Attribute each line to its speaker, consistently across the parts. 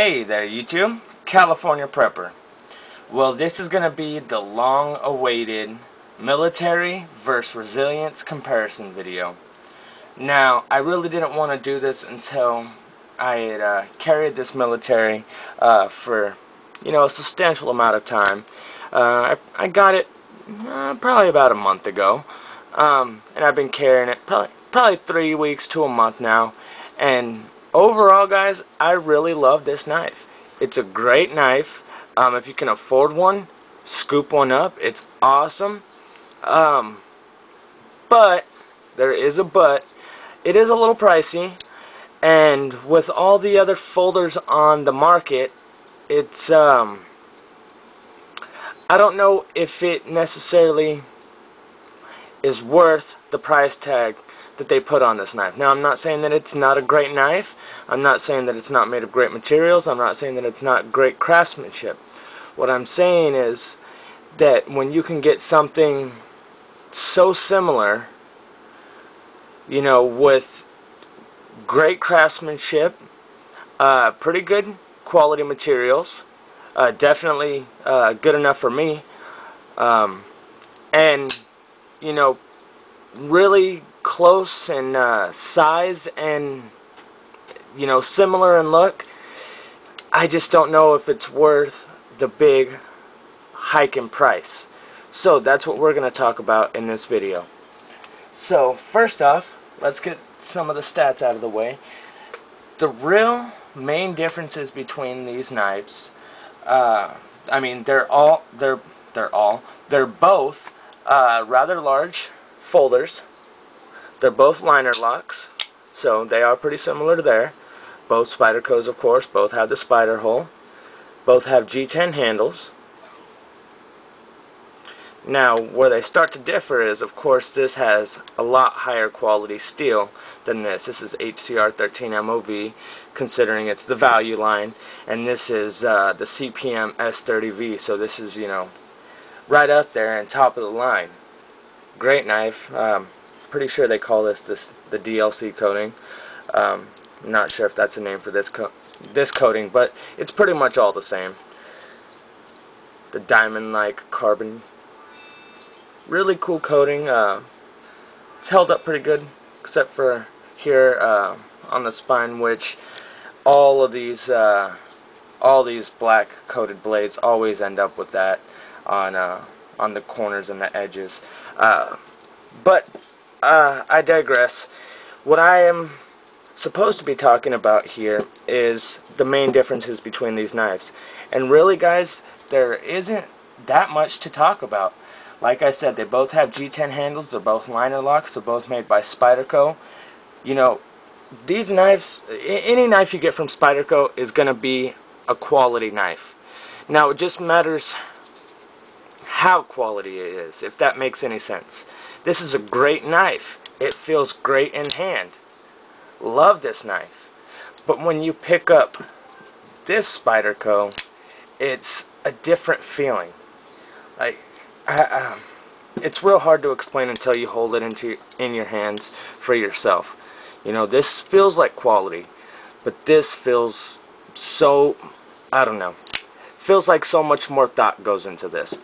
Speaker 1: Hey there YouTube, California Prepper. Well, this is going to be the long-awaited military versus resilience comparison video. Now, I really didn't want to do this until I had carried this military for, a substantial amount of time. I got it probably about a month ago, and I've been carrying it probably 3 weeks to a month now, and overall, guys, I really love this knife. It's a great knife. If you can afford one, scoop one up. It's awesome. But there is a but. It is a little pricey, and with all the other folders on the market, it's I don't know if it necessarily is worth the price tag that they put on this knife. Now, I'm not saying that it's not a great knife. I'm not saying that it's not made of great materials. I'm not saying that it's not great craftsmanship. What I'm saying is that when you can get something so similar, with great craftsmanship, pretty good quality materials, definitely good enough for me, and really close in size and similar in look, I just don't know if it's worth the big hike in price. So that's what we're going to talk about in this video. So first off, let's get some of the stats out of the way. The real main differences between these knives, they're both rather large folders. They're both liner locks, so they are pretty similar to there. Both Spydercos, of course, both have the spider hole. Both have G10 handles. Now, where they start to differ is, of course, this has a lot higher quality steel than this. This is HCR 13 MOV, considering it's the value line, and this is the CPM S30V, so this is, right up there and top of the line. Great knife. Pretty sure they call this the DLC coating. I'm not sure if that's a name for this coating, but it's pretty much all the same. The diamond-like carbon, really cool coating. It's held up pretty good, except for here on the spine, which all these black coated blades always end up with that on the corners and the edges. But I digress. What I am supposed to be talking about here is the main differences between these knives. And really, guys, there isn't that much to talk about. Like I said, they both have G10 handles. They're both liner locks. They're both made by Spyderco. These knives, any knife you get from Spyderco is going to be a quality knife. Now, it just matters how quality it is, if that makes any sense. This is a great knife. It feels great in hand. Love this knife. But when you pick up this Spyderco, it's a different feeling. Like, it's real hard to explain until you hold it in your hands for yourself. This feels like quality, but this feels so, I don't know. Feels like so much more thought goes into this.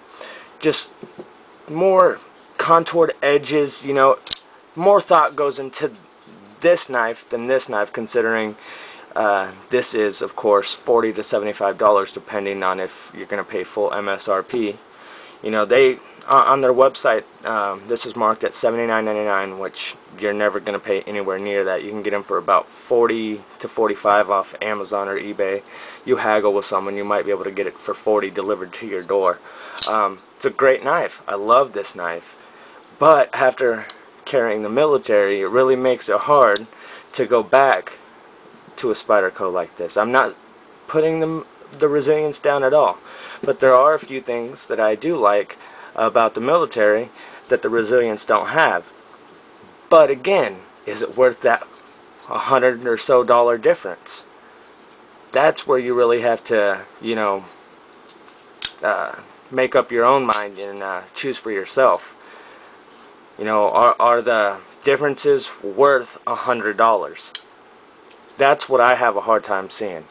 Speaker 1: Just more contoured edges, more thought goes into this knife than this knife, considering this is, of course, $40 to $75 depending on if you're going to pay full MSRP. They on their website, this is marked at $79.99, which you're never going to pay anywhere near that. You can get them for about $40 to $45 off Amazon or eBay. You haggle with someone, you might be able to get it for $40 delivered to your door. It's a great knife. I love this knife. But after carrying the military, it really makes it hard to go back to a Spyderco like this. I'm not putting the resilience down at all, but there are a few things that I do like about the military that the resilience don't have. But again, is it worth that $100 or so difference? That's where you really have to, make up your own mind and choose for yourself. Are the differences worth $100? That's what I have a hard time seeing.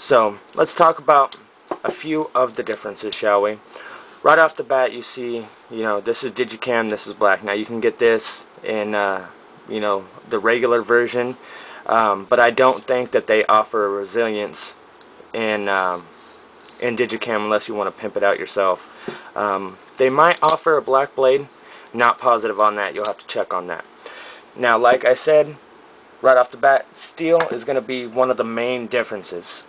Speaker 1: So let's talk about a few of the differences, shall we? Right off the bat, you see, this is Digi-cam, this is black. Now you can get this in, the regular version, but I don't think that they offer a resilience in Digi-cam unless you want to pimp it out yourself. They might offer a black blade. Not positive on that. You'll have to check on that. Now, like I said, right off the bat, steel is going to be one of the main differences.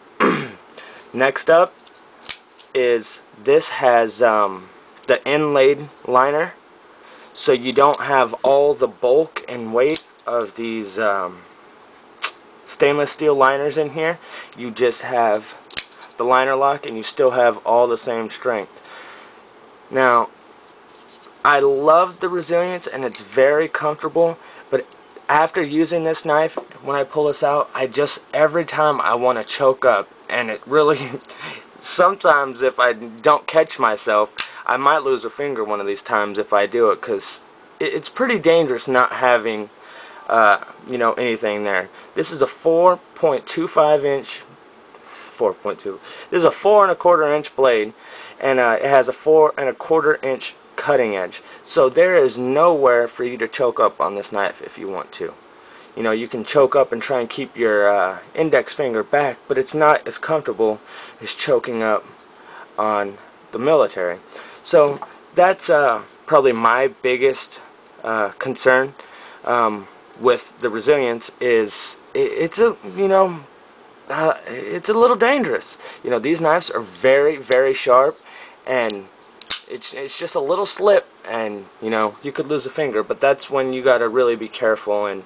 Speaker 1: Next up is this has the inlaid liner, so you don't have all the bulk and weight of these stainless steel liners in here. You just have the liner lock and you still have all the same strength. Now, I love the resilience and it's very comfortable, but after using this knife, when I pull this out, every time I want to choke up, and it really sometimes if I don't catch myself, I might lose a finger one of these times if I do it, because it's pretty dangerous not having anything there. This is a 4.25 inch 4.2. This is a 4 1/4 inch blade, and it has a 4 1/4 inch cutting edge. So there is nowhere for you to choke up on this knife if you want to. You can choke up and try and keep your index finger back, but it's not as comfortable as choking up on the military. So that's probably my biggest concern with the resilience is it's a little dangerous. These knives are very, very sharp, and it's just a little slip and you could lose a finger. But that's when you gotta really be careful and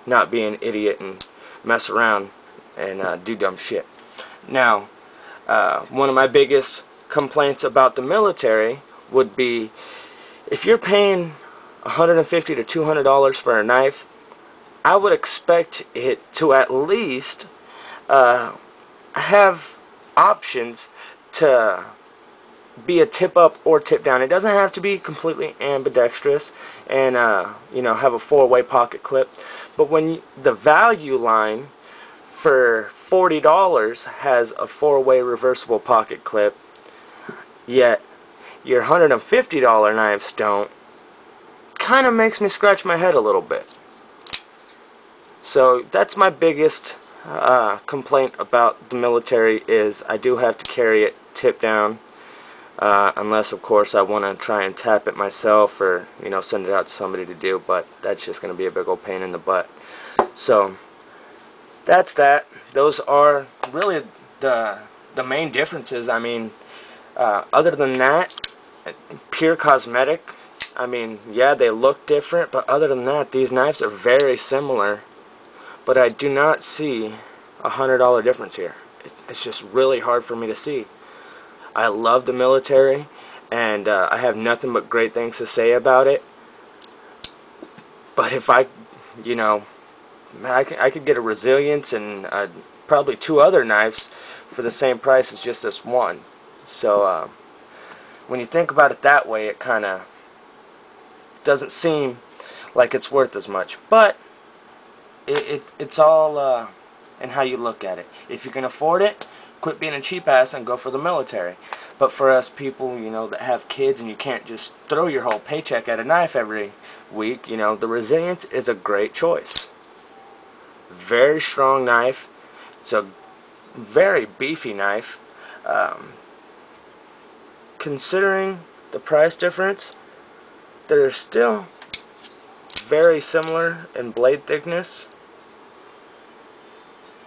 Speaker 1: not be an idiot and mess around and do dumb shit. Now, one of my biggest complaints about the military would be if you're paying $150 to $200 for a knife, I would expect it to at least have options to be a tip up or tip down. It doesn't have to be completely ambidextrous and have a 4-way pocket clip. But when the value line for $40 has a 4-way reversible pocket clip, yet your $150 knives don't, kind of makes me scratch my head a little bit. So that's my biggest complaint about the military, is I do have to carry it tip down, unless of course I want to try and tap it myself or send it out to somebody to do, but that's just going to be a big old pain in the butt. So that's that. Those are really the main differences. I mean, other than that, pure cosmetic, I mean, yeah, they look different, but other than that, these knives are very similar. But I do not see a $100 difference here. It's just really hard for me to see. I love the military, and I have nothing but great things to say about it. But if I could get a resilience and probably 2 other knives for the same price as just this one. So when you think about it that way, it kind of doesn't seem like it's worth as much. But it's all in how you look at it. If you can afford it, quit being a cheap ass and go for the military. But for us people, that have kids and you can't just throw your whole paycheck at a knife every week, the resilience is a great choice. Very strong knife. It's a very beefy knife. Considering the price difference, they're still very similar in blade thickness,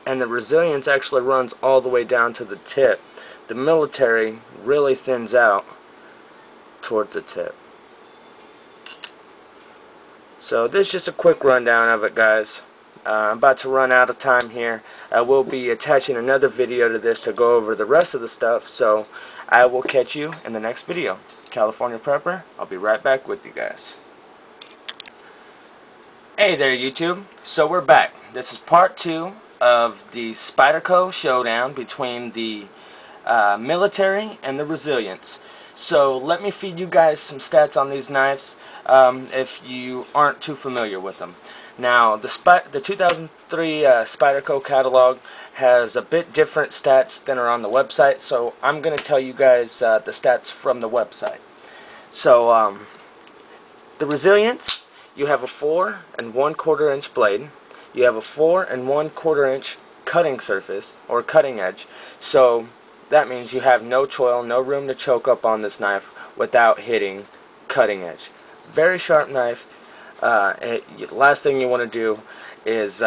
Speaker 1: and the resilience actually runs all the way down to the tip. The military really thins out towards the tip. So this is just a quick rundown of it, guys. I'm about to run out of time here. I will be attaching another video to this to go over the rest of the stuff, so I will catch you in the next video. California Prepper, I'll be right back with you guys. Hey there, YouTube. So we're back. This is part 2 of the Spyderco showdown between the military and the resilience. So let me feed you guys some stats on these knives if you aren't too familiar with them. Now, the 2003 Spyderco catalog has a bit different stats than are on the website, so I'm going to tell you guys the stats from the website. So, the resilience, you have a 4 1/4 inch blade. You have a 4 1/4 inch cutting surface, or cutting edge. So, that means you have no choil, no room to choke up on this knife without hitting cutting edge. Very sharp knife. Last thing you want to do is,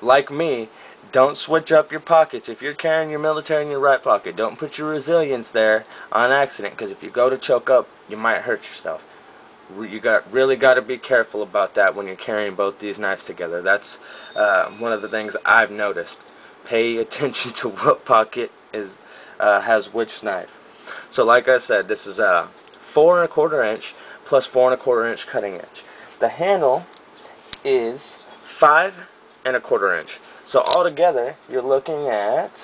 Speaker 1: like me, don't switch up your pockets. If you're carrying your military in your right pocket, don't put your resilience there on accident, because if you go to choke up, you might hurt yourself. You really got to be careful about that when you're carrying both these knives together. That's one of the things I've noticed. Pay attention to what pocket has which knife. So like I said, this is a 4 1/4 inch plus 4 1/4 inch cutting edge. The handle is 5 1/4 inch. So altogether, you're looking at,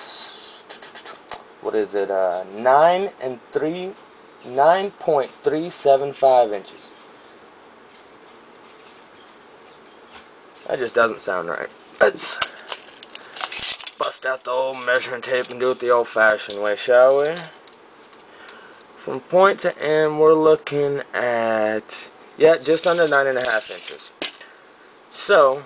Speaker 1: what is it, 9.375 inches. That just doesn't sound right. Let's bust out the old measuring tape and do it the old-fashioned way, shall we? From point to end, we're looking at, yeah, just under 9.5 inches. So,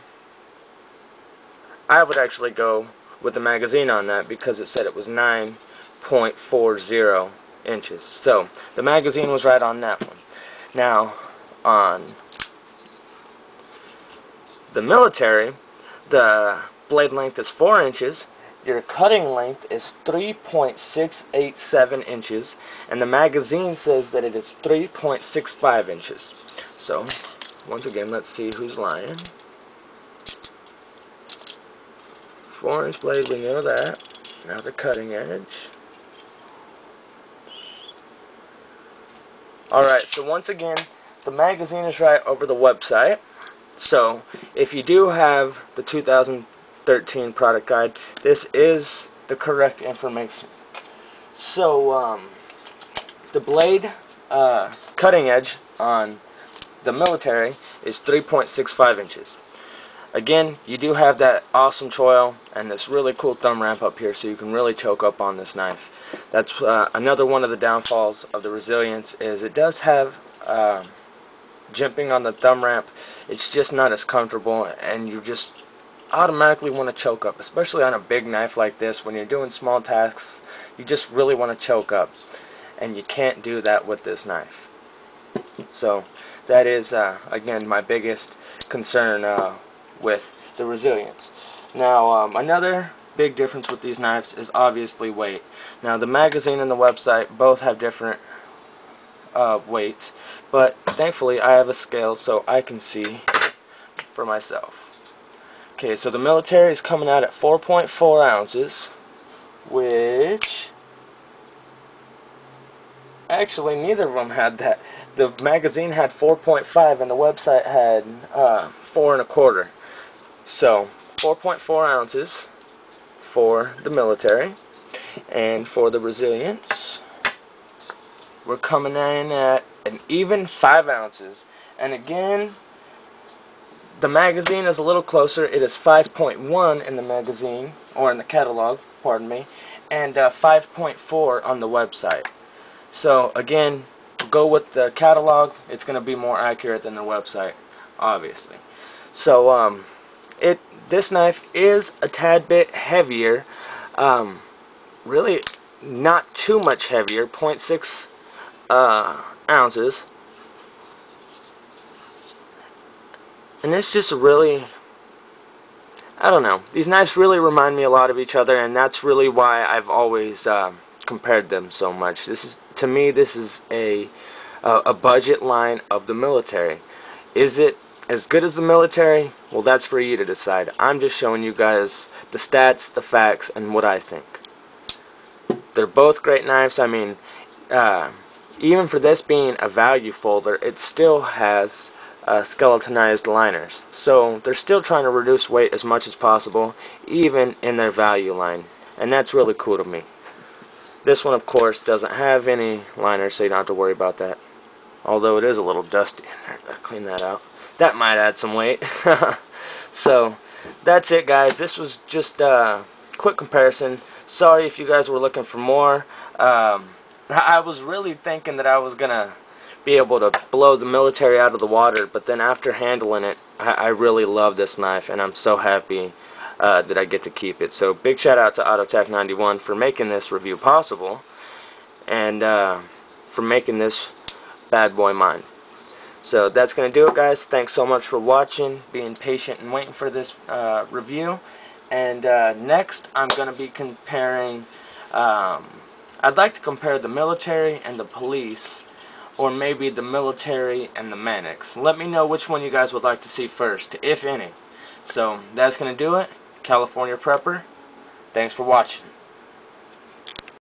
Speaker 1: I would actually go with the magazine on that because it said it was 9.40 inches. So, the magazine was right on that one. Now, on the military, the blade length is 4 inches, your cutting length is 3.687 inches, and the magazine says that it is 3.65 inches. So, once again, let's see who's lying. 4-inch blade, we know that. Now the cutting edge. Alright, so once again, the magazine is right over the website. So, if you do have the 2013 product guide, this is the correct information. So, the blade cutting edge on the military is 3.65 inches. Again, you do have that awesome choil and this really cool thumb ramp up here, so you can really choke up on this knife. That's another one of the downfalls of the resilience, is it does have jimping on the thumb ramp. It's just not as comfortable, and you just automatically want to choke up, especially on a big knife like this. When you're doing small tasks, you just really want to choke up, and you can't do that with this knife. So that is again my biggest concern with the resilience. Now, another big difference with these knives is obviously weight. Now, the magazine and the website both have different weights, but thankfully I have a scale so I can see for myself. Okay, so the military is coming out at 4.4 ounces, which actually neither of them had that. The magazine had 4.5 and the website had 4 1/4. So 4.4 ounces for the military, and for the resilience we're coming in at an even 5 ounces. And again, the magazine is a little closer. It is 5.1 in the magazine, or in the catalog, pardon me, and 5.4 on the website. So again, go with the catalog. It's going to be more accurate than the website, obviously. So this knife is a tad bit heavier, really not too much heavier, 0.6 ounces, and it's just really, I don't know, these knives really remind me a lot of each other, and that's really why I've always compared them so much. To me, this is a budget line of the military. Is it as good as the military? Well, that's for you to decide. I'm just showing you guys the stats, the facts, and what I think. They're both great knives. I mean, even for this being a value folder, it still has skeletonized liners. So they're still trying to reduce weight as much as possible, even in their value line. And that's really cool to me. This one, of course, doesn't have any liners, so you don't have to worry about that. Although it is a little dusty in there. Gotta clean that out. that might add some weight. So that's it, guys. This was just a quick comparison. Sorry if you guys were looking for more. I was really thinking that I was gonna be able to blow the military out of the water, but then after handling it, I really love this knife, and I'm so happy that I get to keep it. So big shout out to AutoTech91 for making this review possible, and for making this bad boy mine. So that's going to do it, guys. Thanks so much for watching, being patient and waiting for this review. And next I'm going to be comparing, I'd like to compare the military and the police, or maybe the military and the medics. Let me know which one you guys would like to see first, if any. So that's going to do it. California Prepper, thanks for watching.